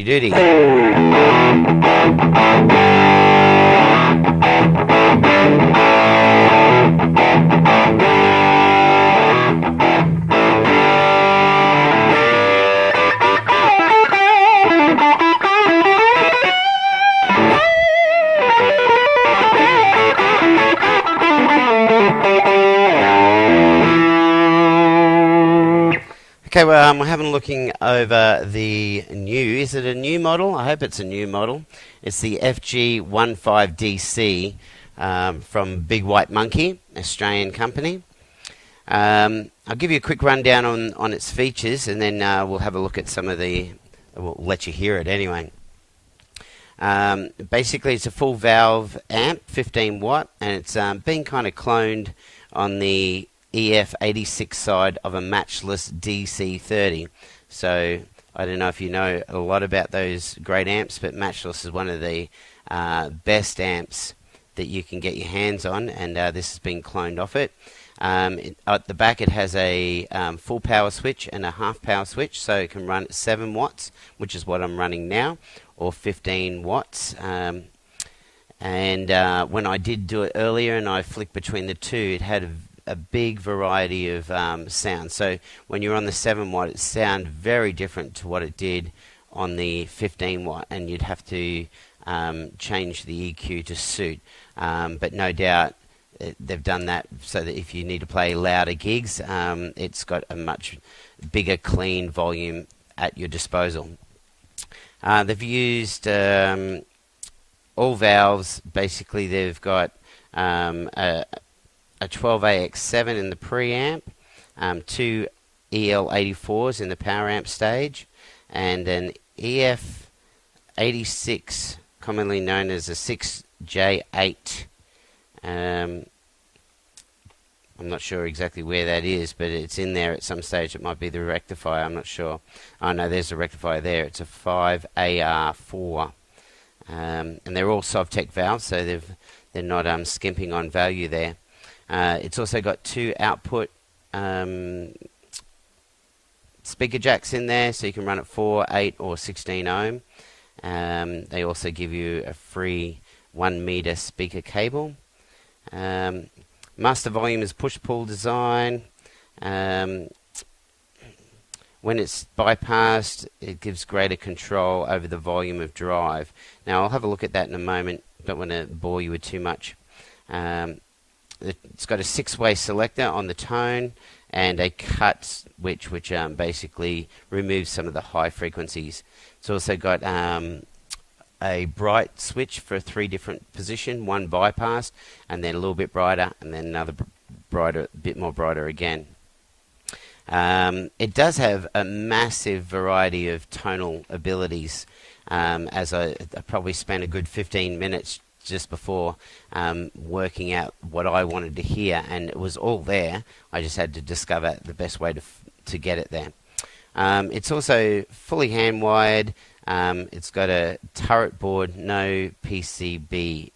Duty. Okay, well, we're having a looking over the new, is it a new model? I hope it's a new model. It's the FG15DC from Big White Monkey, Australian company. I'll give you a quick rundown on its features, and then we'll have a look at some of the, we'll let you hear it anyway. Basically, it's a full valve amp, 15 watt, and it's been kind of cloned on the EF86 side of a matchless DC30. So I don't know if you know a lot about those great amps, but matchless is one of the best amps that you can get your hands on, and this has been cloned off it. At the back it has a full power switch and a half power switch, so it can run at 7 watts, which is what I'm running now, or 15 watts. And when I did do it earlier and I flicked between the two, it had a big variety of sound. So when you're on the 7 watt, it sounded very different to what it did on the 15 watt, and you'd have to change the EQ to suit. But no doubt they've done that so that if you need to play louder gigs, it's got a much bigger, clean volume at your disposal. They've used all valves. Basically, they've got a 12AX7 in the preamp, 2 EL84s in the power amp stage, and an EF86, commonly known as a 6J8. I'm not sure exactly where that is, but it's in there at some stage. It might be the rectifier, I'm not sure. Oh no, there's the rectifier there. It's a 5AR4. And they're all Sovtech valves, so they're not skimping on value there. It's also got 2 output speaker jacks in there, so you can run at 4, 8 or 16 ohm. They also give you a free 1 meter speaker cable. Master volume is push-pull design. When it's bypassed, it gives greater control over the volume of drive. Now I'll have a look at that in a moment. Don't want to bore you with too much. It's got a 6-way selector on the tone and a cut switch, which basically removes some of the high frequencies. It's also got a bright switch for 3 different positions, 1 bypass, and then a little bit brighter, and then another brighter, a bit more brighter again. It does have a massive variety of tonal abilities, as I probably spent a good 15 minutes just before working out what I wanted to hear, and it was all there. I just had to discover the best way to get it there. It's also fully hand wired. It's got a turret board, no PCB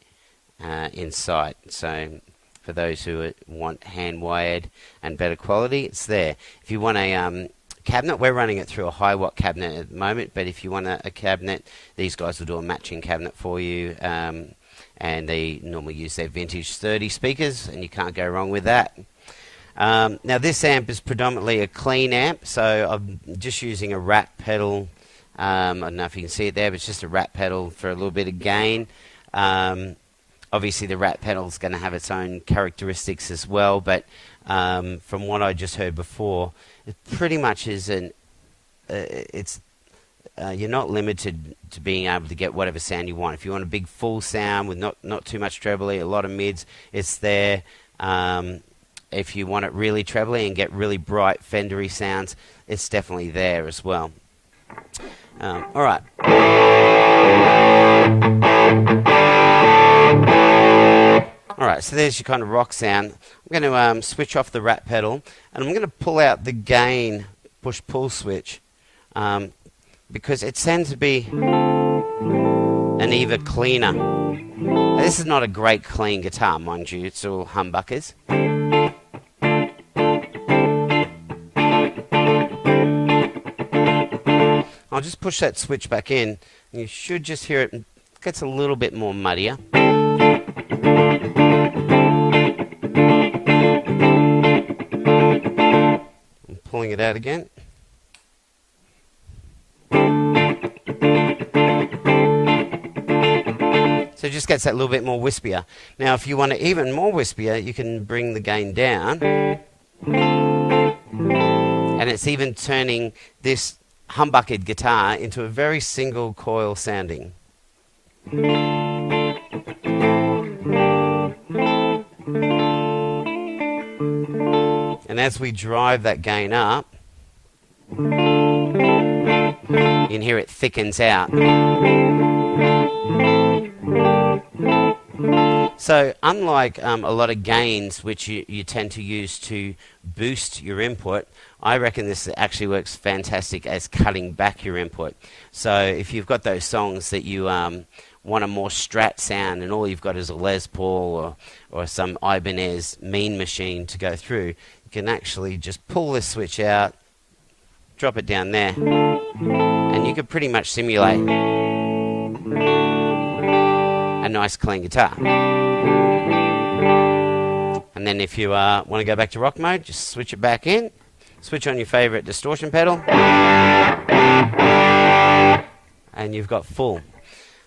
in sight. So for those who want hand wired and better quality, it's there. If you want a cabinet, we're running it through a high watt cabinet at the moment, but if you want a cabinet, these guys will do a matching cabinet for you. And they normally use their vintage 30 speakers, and you can't go wrong with that. Now this amp is predominantly a clean amp, so I'm just using a rat pedal. I don't know if you can see it there, but it's just a rat pedal for a little bit of gain. Obviously the rat pedal is going to have its own characteristics as well, but from what I just heard before, it pretty much is you're not limited to being able to get whatever sound you want. If you want a big full sound with not too much trebly, a lot of mids, it's there. If you want it really trebly and get really bright Fendery sounds, it's definitely there as well. Alright. Alright, so there's your kind of rock sound. I'm going to switch off the rat pedal, and I'm going to pull out the gain push-pull switch. Because it tends to be an even cleaner. Now, this is not a great clean guitar, mind you. It's all humbuckers. I'll just push that switch back in, and you should just hear it gets a little bit more muddier. I'm pulling it out again. So it just gets that little bit more wispier. Now if you want it even more wispier, you can bring the gain down, and it's even turning this humbuckered guitar into a very single coil sounding. And as we drive that gain up, you can hear it thickens out. So unlike a lot of gains which you tend to use to boost your input, I reckon this actually works fantastic as cutting back your input. So if you've got those songs that you want a more strat sound and all you've got is a Les Paul or some Ibanez Mean Machine to go through, you can actually just pull this switch out, drop it down there, and you could pretty much simulate a nice clean guitar. And then if you want to go back to rock mode, just switch it back in, switch on your favorite distortion pedal, and you've got full.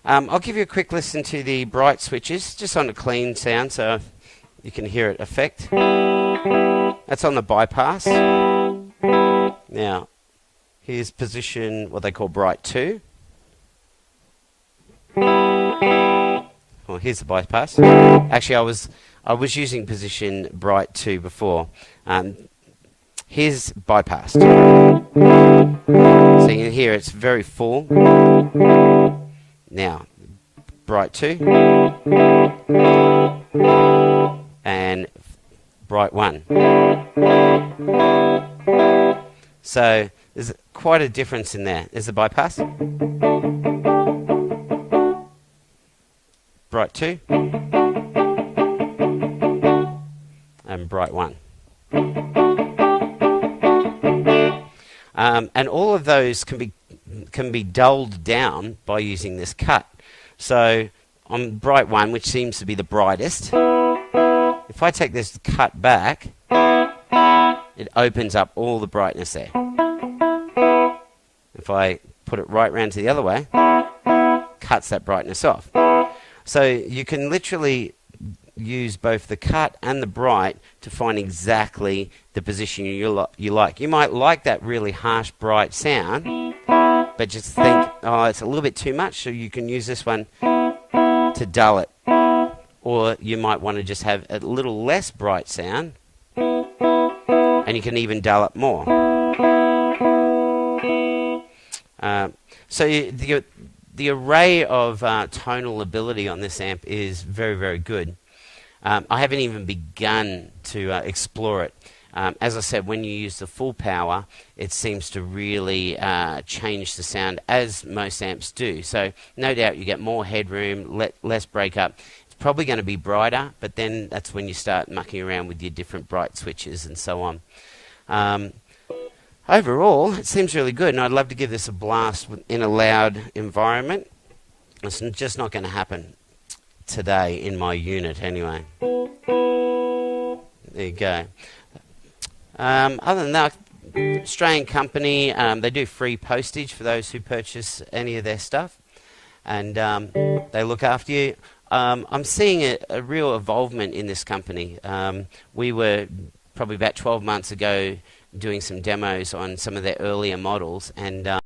I'll give you a quick listen to the bright switches, just on a clean sound so you can hear it affect. That's on the bypass. Now, here's position, what they call bright 2. Well, here's the bypass. Actually, I was using position bright 2 before. Here's bypass. So you can hear it's very full. Now, bright 2 and bright 1. So there's quite a difference in there. There's the bypass. Bright 2 and bright 1. And all of those can be dulled down by using this cut. So on bright 1, which seems to be the brightest, if I take this cut back, it opens up all the brightness there. If I put it right round to the other way, cuts that brightness off. So you can literally use both the cut and the bright to find exactly the position you like. You might like that really harsh, bright sound, but just think, oh, it's a little bit too much, so you can use this one to dull it. Or you might want to just have a little less bright sound, and you can even dull it more. So the array of tonal ability on this amp is very, very good. I haven't even begun to explore it. As I said, when you use the full power, it seems to really change the sound, as most amps do. So no doubt you get more headroom, less breakup. It's probably going to be brighter, but then that's when you start mucking around with your different bright switches and so on. Overall, it seems really good, and I'd love to give this a blast in a loud environment. It's just not going to happen today in my unit anyway. There you go. Other than that, Australian company, they do free postage for those who purchase any of their stuff, and they look after you. I'm seeing a real involvement in this company. We were probably about 12 months ago doing some demos on some of their earlier models, and